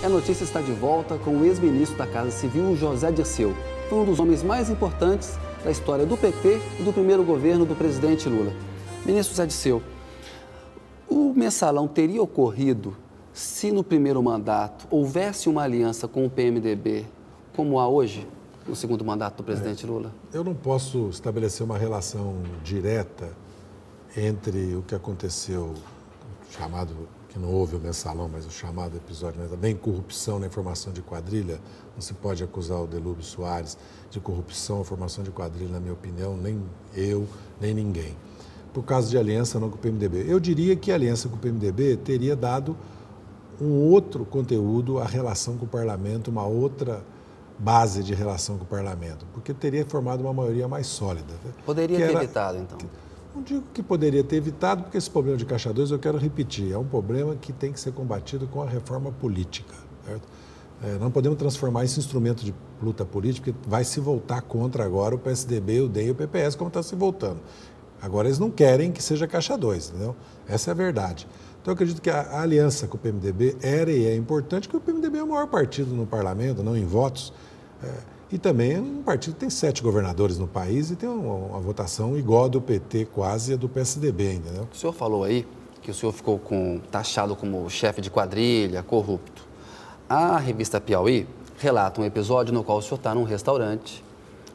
a notícia está de volta com o ex-ministro da Casa Civil, José Dirceu. Foi um dos homens mais importantes da história do PT e do primeiro governo do presidente Lula. Ministro José Dirceu, o mensalão teria ocorrido se no primeiro mandato houvesse uma aliança com o PMDB, como há hoje, no segundo mandato do presidente Lula? Eu não posso estabelecer uma relação direta entre o que aconteceu, chamado, que não houve o mensalão, mas o chamado episódio, mas também corrupção na informação de quadrilha. Não se pode acusar o Delúbio Soares de corrupção, formação de quadrilha, na minha opinião, nem eu, nem ninguém. Por causa de aliança não com o PMDB. Eu diria que a aliança com o PMDB teria dado um outro conteúdo à relação com o parlamento, uma outra base de relação com o parlamento, porque teria formado uma maioria mais sólida. Poderia ter evitado, então? Não digo que poderia ter evitado, porque esse problema de Caixa 2, eu quero repetir, é um problema que tem que ser combatido com a reforma política. Certo? Não podemos transformar esse instrumento de luta política, porque vai se voltar contra agora o PSDB, o DEM e o PPS, como está se voltando. Agora eles não querem que seja Caixa 2, entendeu? Essa é a verdade. Então eu acredito que a aliança com o PMDB era e é importante, porque o PMDB é o maior partido no parlamento, não em votos, e também é um partido que tem 7 governadores no país e tem uma votação igual a do PT quase e a do PSDB, entendeu? O senhor falou aí que o senhor ficou taxado como chefe de quadrilha, corrupto. A revista Piauí relata um episódio no qual o senhor está num restaurante,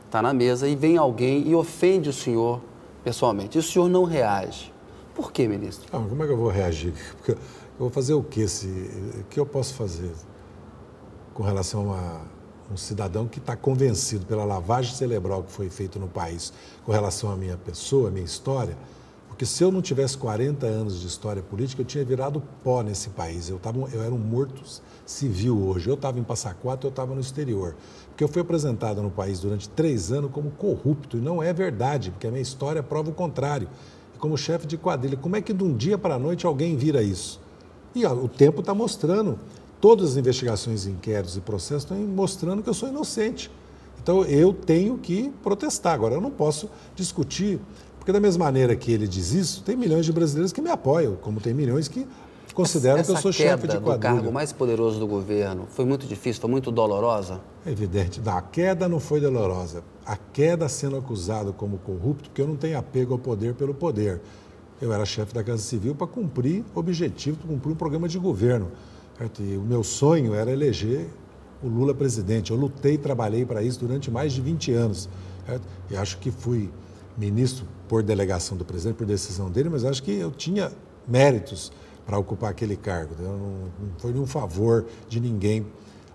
está na mesa e vem alguém e ofende o senhor pessoalmente. E o senhor não reage. Por quê, ministro? Como é que eu vou reagir? Porque eu vou fazer o quê? O que eu posso fazer com relação a um cidadão que está convencido pela lavagem cerebral que foi feita no país com relação à minha pessoa, à minha história? Porque se eu não tivesse 40 anos de história política, eu tinha virado pó nesse país. Eu era um morto civil hoje. Eu estava em Passa Quatro, eu estava no exterior. Porque eu fui apresentado no país durante 3 anos como corrupto. E não é verdade, porque a minha história prova o contrário. E como chefe de quadrilha, como é que de um dia para a noite alguém vira isso? E o tempo está mostrando. Todas as investigações, inquéritos e processos estão mostrando que eu sou inocente. Então eu tenho que protestar. Agora, eu não posso discutir, porque da mesma maneira que ele diz isso, tem milhões de brasileiros que me apoiam, como tem milhões que consideram que eu sou chefe de quadrilha. Essa queda do cargo mais poderoso do governo foi muito difícil, foi muito dolorosa? É evidente. A queda não foi dolorosa. A queda sendo acusado como corrupto, porque eu não tenho apego ao poder pelo poder. Eu era chefe da Casa Civil para cumprir objetivo, para cumprir um programa de governo. Certo? E o meu sonho era eleger o Lula presidente. Eu lutei e trabalhei para isso durante mais de 20 anos. Certo? E acho que fui ministro por delegação do presidente, por decisão dele, mas acho que eu tinha méritos para ocupar aquele cargo. Não foi nenhum favor de ninguém,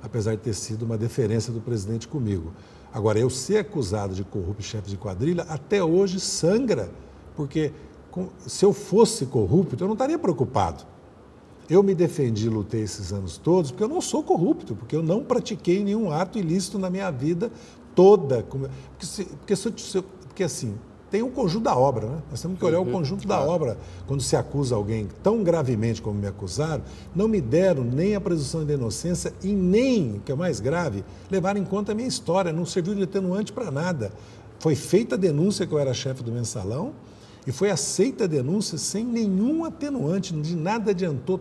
apesar de ter sido uma deferência do presidente comigo. Agora, eu ser acusado de corrupto e chefe de quadrilha, até hoje sangra, porque se eu fosse corrupto, eu não estaria preocupado. Eu me defendi, lutei esses anos todos, porque eu não sou corrupto, porque eu não pratiquei nenhum ato ilícito na minha vida toda. Porque assim, tem um conjunto da obra, né? Nós temos que olhar o conjunto da obra. Quando se acusa alguém tão gravemente como me acusaram, não me deram nem a presunção de inocência e nem, o que é mais grave, levaram em conta a minha história, não serviu de atenuante para nada. Foi feita a denúncia que eu era chefe do mensalão, e foi aceita a denúncia sem nenhum atenuante, de nada adiantou.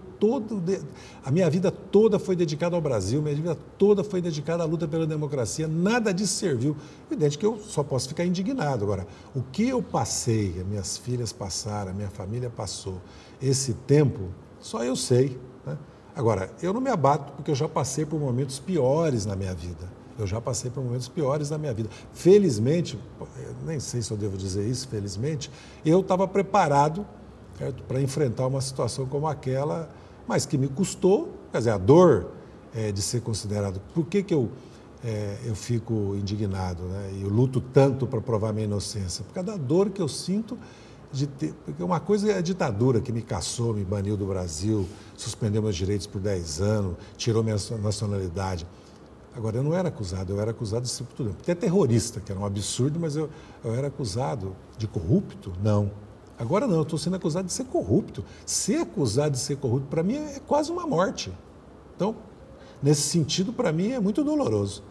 A minha vida toda foi dedicada ao Brasil, minha vida toda foi dedicada à luta pela democracia, nada disso serviu. Evidente que eu só posso ficar indignado. Agora, o que eu passei, as minhas filhas passaram, a minha família passou, esse tempo, só eu sei, né? Agora, eu não me abato porque eu já passei por momentos piores na minha vida. Eu já passei por momentos piores na minha vida. Felizmente, nem sei se eu devo dizer isso, felizmente, eu estava preparado para enfrentar uma situação como aquela, mas que me custou, quer dizer, a dor de ser considerado. Por que eu fico indignado, né? E eu luto tanto para provar minha inocência? Por causa da dor que eu sinto de ter. Porque uma coisa é a ditadura que me caçou, me baniu do Brasil, suspendeu meus direitos por 10 anos, tirou minha nacionalidade. Agora, eu não era acusado, eu era acusado de ser tudo. Até terrorista, que era um absurdo, mas eu era acusado de corrupto? Não. Agora não, eu estou sendo acusado de ser corrupto. Ser acusado de ser corrupto, para mim, é quase uma morte. Então, nesse sentido, para mim, é muito doloroso.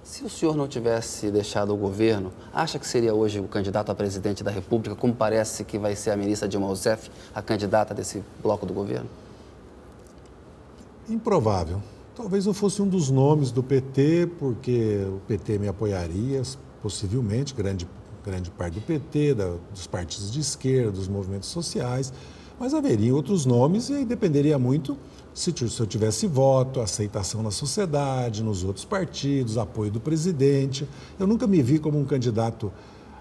Se o senhor não tivesse deixado o governo, acha que seria hoje o candidato a presidente da República, como parece que vai ser a ministra Dilma Rousseff, a candidata desse bloco do governo? Improvável. Talvez eu fosse um dos nomes do PT, porque o PT me apoiaria, possivelmente, grande parte do PT, dos partidos de esquerda, dos movimentos sociais, mas haveria outros nomes e aí dependeria muito se eu tivesse voto, aceitação na sociedade, nos outros partidos, apoio do presidente. Eu nunca me vi como um candidato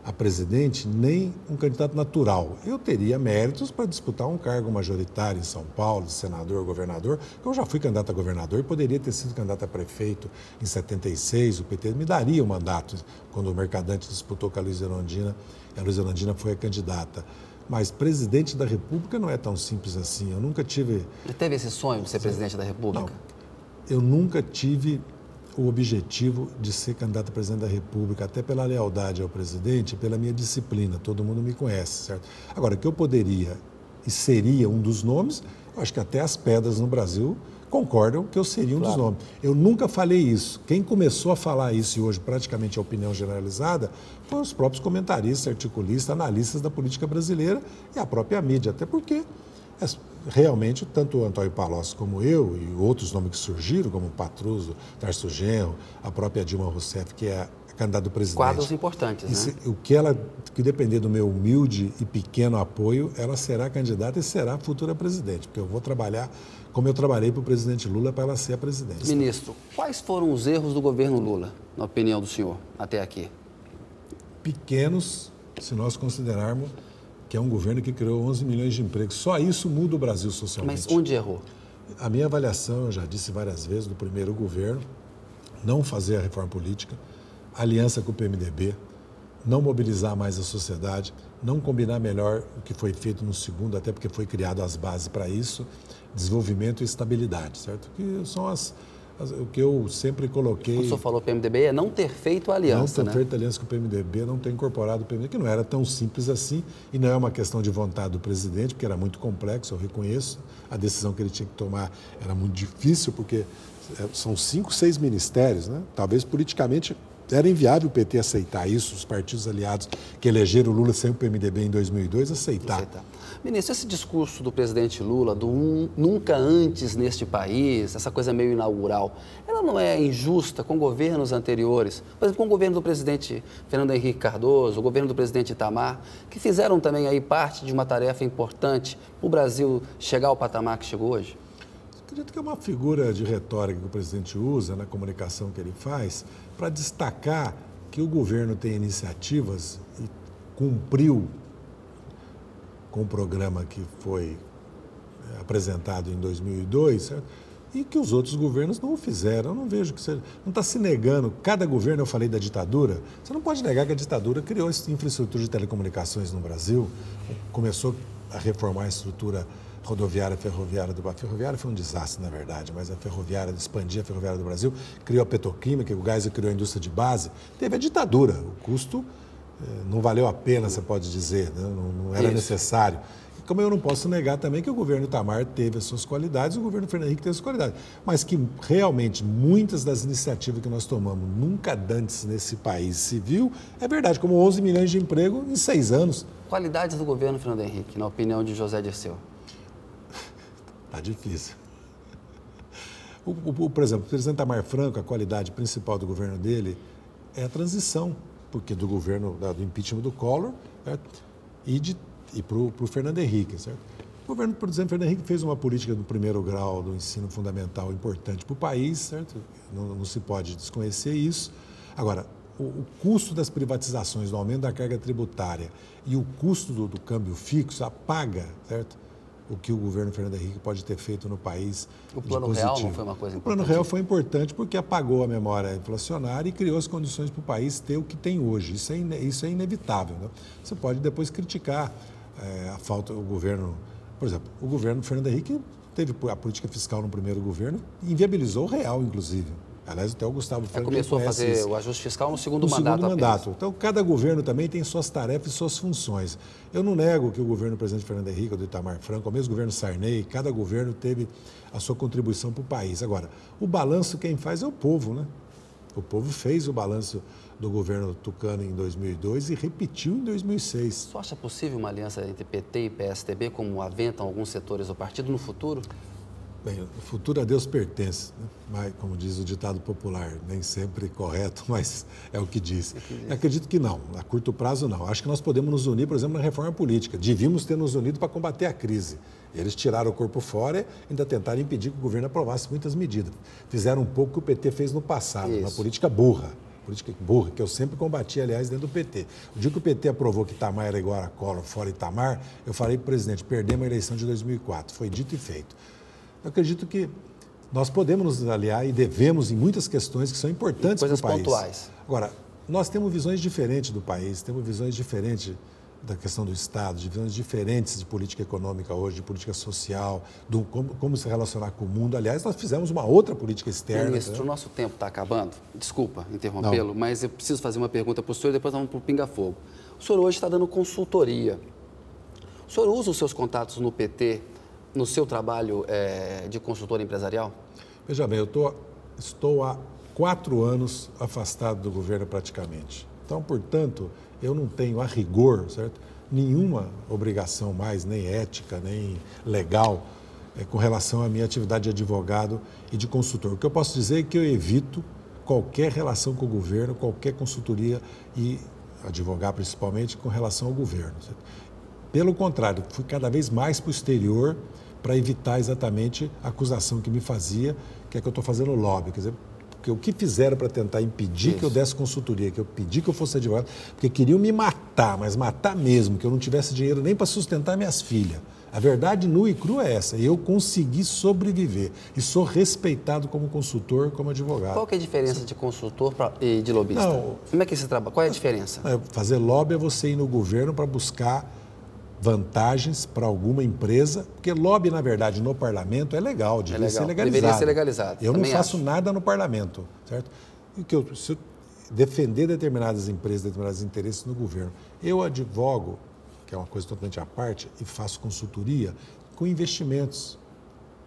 a presidente, nem um candidato natural. Eu teria méritos para disputar um cargo majoritário em São Paulo, senador, governador. Eu já fui candidato a governador e poderia ter sido candidato a prefeito em 76. O PT me daria o mandato quando o Mercadante disputou com a Luiza Erundina. A Luiza Erundina foi a candidata. Mas presidente da República não é tão simples assim. Eu nunca tive... Você teve esse sonho de ser presidente da República? Não, eu nunca tive o objetivo de ser candidato a presidente da República, até pela lealdade ao presidente e pela minha disciplina. Todo mundo me conhece, certo? Agora, que eu poderia e seria um dos nomes, eu acho que até as pedras no Brasil concordam que eu seria um dos nomes. Eu nunca falei isso. Quem começou a falar isso e hoje praticamente é a opinião generalizada foram os próprios comentaristas, articulistas, analistas da política brasileira e a própria mídia, até porque realmente tanto o Antônio Palocci como eu e outros nomes que surgiram, como o Patrusco, Tarso Genro, a própria Dilma Rousseff, que é a candidata do presidente. Quadros importantes, né? Que depender do meu humilde e pequeno apoio, ela será candidata e será futura presidente, porque eu vou trabalhar como eu trabalhei para o presidente Lula para ela ser a presidente. Ministro, quais foram os erros do governo Lula, na opinião do senhor, até aqui? Pequenos, se nós considerarmos que é um governo que criou 11 milhões de empregos. Só isso muda o Brasil socialmente. Mas onde errou? A minha avaliação, eu já disse várias vezes, do primeiro governo, não fazer a reforma política, aliança com o PMDB, não mobilizar mais a sociedade, não combinar melhor o que foi feito no segundo, até porque foi criado as bases para isso, desenvolvimento e estabilidade, certo? Que são o que eu sempre coloquei... Quando o senhor falou PMDB, é não ter feito a aliança, Não ter feito aliança com o PMDB, não ter incorporado o PMDB, que não era tão simples assim, e não é uma questão de vontade do presidente, porque era muito complexo, eu reconheço. A decisão que ele tinha que tomar era muito difícil, porque são 5, 6 ministérios, né? Talvez politicamente era inviável o PT aceitar isso, os partidos aliados que elegeram o Lula sem o PMDB em 2002 aceitar. Ministro, esse discurso do presidente Lula, do nunca antes neste país, essa coisa meio inaugural, ela não é injusta com governos anteriores? Por exemplo, com o governo do presidente Fernando Henrique Cardoso, o governo do presidente Itamar, que fizeram também aí parte de uma tarefa importante para o Brasil chegar ao patamar que chegou hoje? Acredito que é uma figura de retórica que o presidente usa na comunicação que ele faz para destacar que o governo tem iniciativas e cumpriu com o programa que foi apresentado em 2002, certo? E que os outros governos não o fizeram. Eu não vejo que você não está se negando. Cada governo, eu falei da ditadura, você não pode negar que a ditadura criou essa infraestrutura de telecomunicações no Brasil, começou a reformar a estrutura rodoviária, ferroviária do Brasil. A ferroviária foi um desastre, na verdade, mas a ferroviária, expandir a ferroviária do Brasil, criou a petroquímica, o Geisel criou a indústria de base, teve a ditadura, o custo não valeu a pena, você pode dizer, né? Não era necessário. E como eu não posso negar também que o governo Itamar teve as suas qualidades, o governo Fernando Henrique teve as suas qualidades, mas que realmente muitas das iniciativas que nós tomamos nunca antes nesse país civil, é verdade, como 11 milhões de emprego em 6 anos. Qualidades do governo Fernando Henrique, na opinião de José Dirceu? Está difícil. Por exemplo, o presidente Itamar Franco, a qualidade principal do governo dele é a transição, porque do governo, do impeachment do Collor, certo? E para o Fernando Henrique, certo? O governo, por exemplo, Fernando Henrique fez uma política do primeiro grau do ensino fundamental importante para o país, certo? Não se pode desconhecer isso. Agora, o custo das privatizações, do aumento da carga tributária e o custo do câmbio fixo apaga, certo? O que o governo Fernando Henrique pode ter feito no país. O Plano Real não foi uma coisa importante? O Plano Real foi importante porque apagou a memória inflacionária e criou as condições para o país ter o que tem hoje. Isso é inevitável, né? Você pode depois criticar a falta do governo. Por exemplo, o governo Fernando Henrique teve a política fiscal no primeiro governo e inviabilizou o real, inclusive. Aliás, até o Gustavo Franco começou a fazer isso. O ajuste fiscal no segundo mandato. Então, cada governo também tem suas tarefas e suas funções. Eu não nego que o governo do presidente Fernando Henrique, ou do Itamar Franco, ou mesmo o governo Sarney, cada governo teve a sua contribuição para o país. Agora, o balanço quem faz é o povo, né? O povo fez o balanço do governo Tucano em 2002 e repetiu em 2006. Você acha possível uma aliança entre PT e PSDB, como aventam alguns setores do partido, no futuro? Bem, o futuro a Deus pertence, né? Mas, como diz o ditado popular, nem sempre correto, mas é o que diz. Acredito que não, a curto prazo não. Acho que nós podemos nos unir, por exemplo, na reforma política. Devíamos ter nos unido para combater a crise. Eles tiraram o corpo fora e ainda tentaram impedir que o governo aprovasse muitas medidas. Fizeram um pouco o que o PT fez no passado, uma política burra. Política burra, que eu sempre combati, aliás, dentro do PT. O dia que o PT aprovou que Itamar era igual a Collor, fora Itamar, eu falei para o presidente, perdemos a eleição de 2004. Foi dito e feito. Eu acredito que nós podemos nos aliar e devemos em muitas questões que são importantes para o país. Coisas pontuais. Agora, nós temos visões diferentes do país, temos visões diferentes da questão do Estado, de visões diferentes de política econômica hoje, de política social, como se relacionar com o mundo. Aliás, nós fizemos uma outra política externa. Ministro, o nosso tempo está acabando. Desculpa interrompê-lo, mas eu preciso fazer uma pergunta para o senhor e depois nós vamos para o Pinga Fogo. O senhor hoje está dando consultoria. O senhor usa os seus contatos no PT no seu trabalho de consultor empresarial? Veja bem, eu estou há 4 anos afastado do governo praticamente. Então, portanto, eu não tenho a rigor, certo, nenhuma obrigação mais, nem ética, nem legal, com relação à minha atividade de advogado e de consultor. O que eu posso dizer é que eu evito qualquer relação com o governo, qualquer consultoria e advogar principalmente com relação ao governo. Certo? Pelo contrário, fui cada vez mais para o exterior para evitar exatamente a acusação que me fazia, que é que eu estou fazendo lobby. Quer dizer, porque o que fizeram para tentar impedir que eu desse consultoria, que eu pedi que eu fosse advogado, porque queriam me matar, mas matar mesmo, que eu não tivesse dinheiro nem para sustentar minhas filhas. A verdade nua e crua é essa. Eu consegui sobreviver e sou respeitado como consultor, como advogado. Qual que é a diferença de consultor e de lobista? Não, como é que você trabalha? Qual é a diferença? Fazer lobby é você ir no governo para buscar vantagens para alguma empresa, porque lobby, na verdade, no parlamento é legal, deveria ser legalizado. Deveria ser legalizado. Eu não faço nada no parlamento, certo? E se eu defender determinadas empresas, determinados interesses no governo, eu advogo, que é uma coisa totalmente à parte, e faço consultoria com investimentos.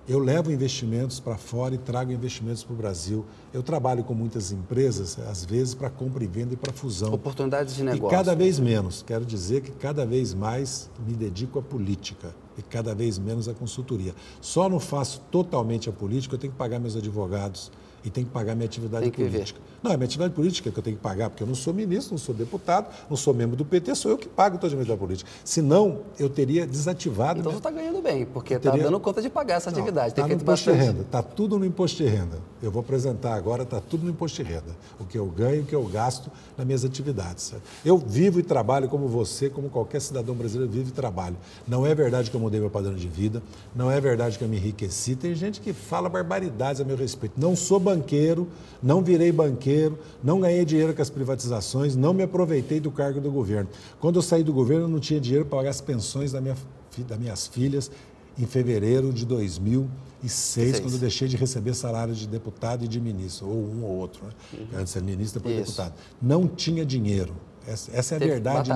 Eu levo investimentos para fora e trago investimentos para o Brasil. Eu trabalho com muitas empresas, às vezes, para compra e venda e para fusão. Oportunidades de negócio. E cada vez menos. Quero dizer que cada vez mais me dedico à política e cada vez menos à consultoria. Só não faço totalmente a política, eu tenho que pagar meus advogados e tenho que pagar minha atividade política. Não, é minha atividade política que eu tenho que pagar, porque eu não sou ministro, não sou deputado, não sou membro do PT, sou eu que pago toda a atividade política. Senão, eu teria desativado... Então você está ganhando bem, porque está dando conta de pagar essa atividade. Está no imposto de renda, está tudo no imposto de renda. Eu vou apresentar agora, está tudo no imposto de renda. O que eu ganho e o que eu gasto nas minhas atividades. Certo? Eu vivo e trabalho como você, como qualquer cidadão brasileiro vive e trabalha. Não é verdade que eu mudei meu padrão de vida, não é verdade que eu me enriqueci. Tem gente que fala barbaridades a meu respeito. Não sou banqueiro, não virei banqueiro, não ganhei dinheiro com as privatizações, não me aproveitei do cargo do governo. Quando eu saí do governo, eu não tinha dinheiro para pagar as pensões das minhas filhas em fevereiro de 2006, quando eu deixei de receber salário de deputado e de ministro, ou um ou outro, né? Antes era ministro, depois deputado. Não tinha dinheiro. Essa é a verdade.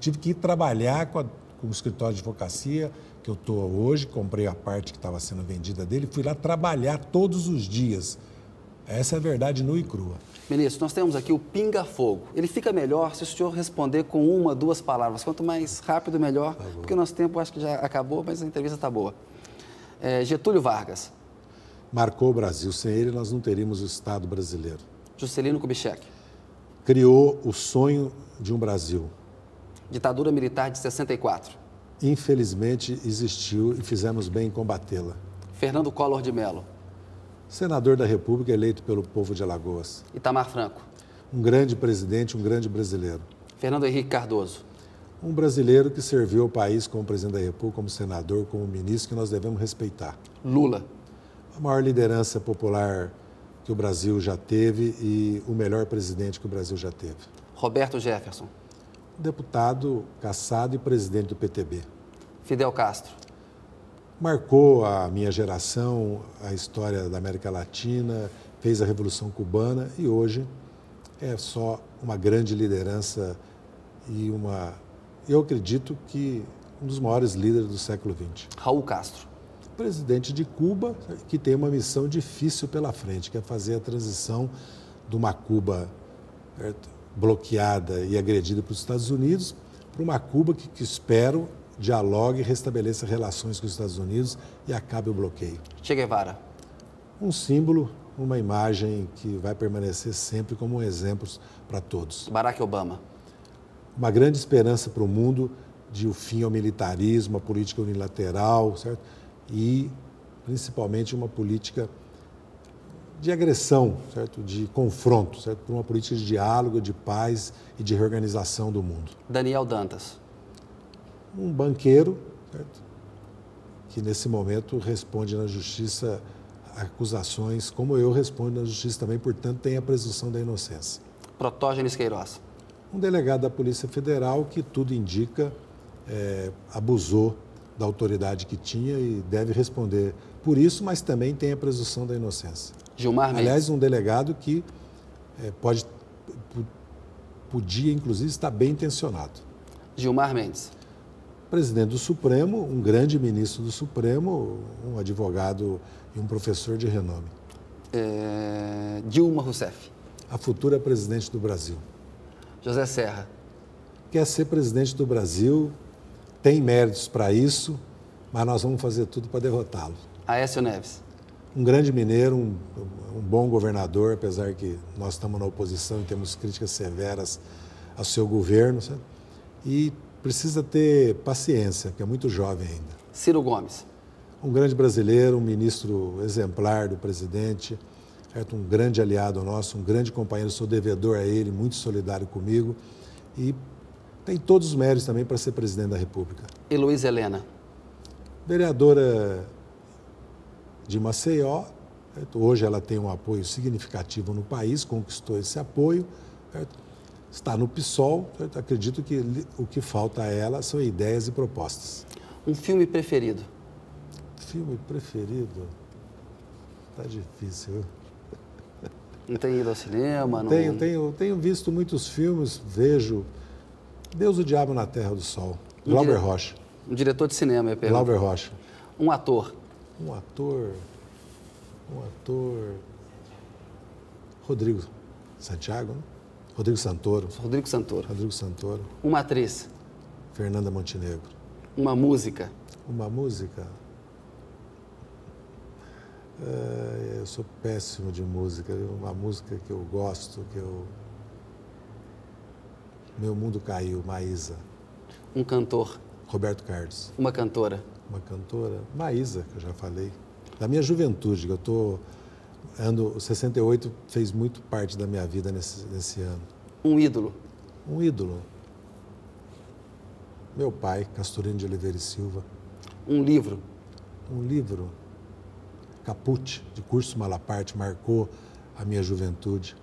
Tive que ir trabalhar com o escritório de advocacia, que eu estou hoje, comprei a parte que estava sendo vendida dele, fui lá trabalhar todos os dias. Essa é a verdade nua e crua. Ministro, nós temos aqui o pinga-fogo. Ele fica melhor se o senhor responder com 1, 2 palavras. Quanto mais rápido, melhor, porque o nosso tempo acho que já acabou, mas a entrevista está boa. Getúlio Vargas. Marcou o Brasil. Sem ele, nós não teríamos o Estado brasileiro. Juscelino Kubitschek. Criou o sonho de um Brasil. Ditadura militar de 64. Infelizmente, existiu e fizemos bem em combatê-la. Fernando Collor de Mello. Senador da República eleito pelo povo de Alagoas. Itamar Franco. Um grande presidente, um grande brasileiro. Fernando Henrique Cardoso. Um brasileiro que serviu ao país como presidente da República, como senador, como ministro, que nós devemos respeitar. Lula. A maior liderança popular que o Brasil já teve e o melhor presidente que o Brasil já teve. Roberto Jefferson. Deputado, cassado e presidente do PTB. Fidel Castro. Marcou a minha geração, a história da América Latina, fez a Revolução Cubana e hoje é só uma grande liderança e eu acredito que um dos maiores líderes do século XX. Raul Castro. Presidente de Cuba, que tem uma missão difícil pela frente, que é fazer a transição de uma Cuba bloqueada e agredida pelos Estados Unidos para uma Cuba que espero dialogue, restabeleça relações com os Estados Unidos e acabe o bloqueio. Che Guevara. Um símbolo, uma imagem que vai permanecer sempre como um exemplo para todos. Barack Obama. Uma grande esperança para o mundo de o fim ao militarismo, a política unilateral, certo? E principalmente uma política de agressão, certo? De confronto, certo? Por uma política de diálogo, de paz e de reorganização do mundo. Daniel Dantas. Um banqueiro, certo? Que nesse momento responde na justiça acusações, como eu respondo na justiça também, portanto tem a presunção da inocência. Protógenes Queiroz. Um delegado da Polícia Federal que tudo indica abusou da autoridade que tinha e deve responder por isso, mas também tem a presunção da inocência. Gilmar Mendes. Aliás, um delegado que podia, inclusive, estar bem intencionado. Gilmar Mendes. Presidente do Supremo, um grande ministro do Supremo, um advogado e um professor de renome. Dilma Rousseff. A futura presidente do Brasil. José Serra. Quer ser presidente do Brasil, tem méritos para isso, mas nós vamos fazer tudo para derrotá-lo. Aécio Neves. Um grande mineiro, um bom governador, apesar que nós estamos na oposição e temos críticas severas ao seu governo, sabe? E precisa ter paciência, porque é muito jovem ainda. Ciro Gomes. Um grande brasileiro, um ministro exemplar do presidente, certo? Um grande aliado nosso, um grande companheiro, sou devedor a ele, muito solidário comigo e tem todos os méritos também para ser presidente da República. Heloísa Helena. Vereadora de Maceió, certo? Hoje ela tem um apoio significativo no país, conquistou esse apoio, certo? Está no PSOL, certo? Acredito que o que falta a ela são ideias e propostas. Um filme preferido? Filme preferido? Tá difícil. Não tem ido ao cinema? Não... Tenho visto muitos filmes, vejo Deus, o Diabo na Terra do Sol, Glauber Rocha. Um diretor de cinema, eu pergunto. Glauber Rocha. Um ator? Um ator... Rodrigo Santiago, né? Rodrigo Santoro. Rodrigo Santoro. Rodrigo Santoro. Uma atriz? Fernanda Montenegro. Uma música? Uma música? Eu sou péssimo de música. Uma música que eu gosto, Meu Mundo Caiu, Maísa. Um cantor? Roberto Carlos. Uma cantora? Uma cantora? Maísa, que eu já falei. Da minha juventude, que eu o 68 fez muito parte da minha vida nesse ano. Um ídolo? Um ídolo? Meu pai, Castorino de Oliveira e Silva. Um livro? Um livro? Caput, de Curso Malaparte, marcou a minha juventude.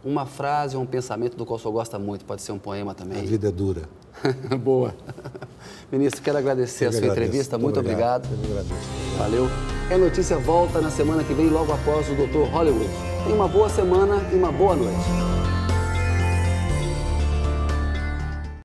Uma frase ou um pensamento do qual o senhor gosta muito, pode ser um poema também. A vida é dura. Boa. Ministro, quero agradecer a sua entrevista. Muito obrigado. Eu agradeço. Valeu. É Notícia volta na semana que vem, logo após o Dr. Hollywood. Tenha uma boa semana e uma boa noite.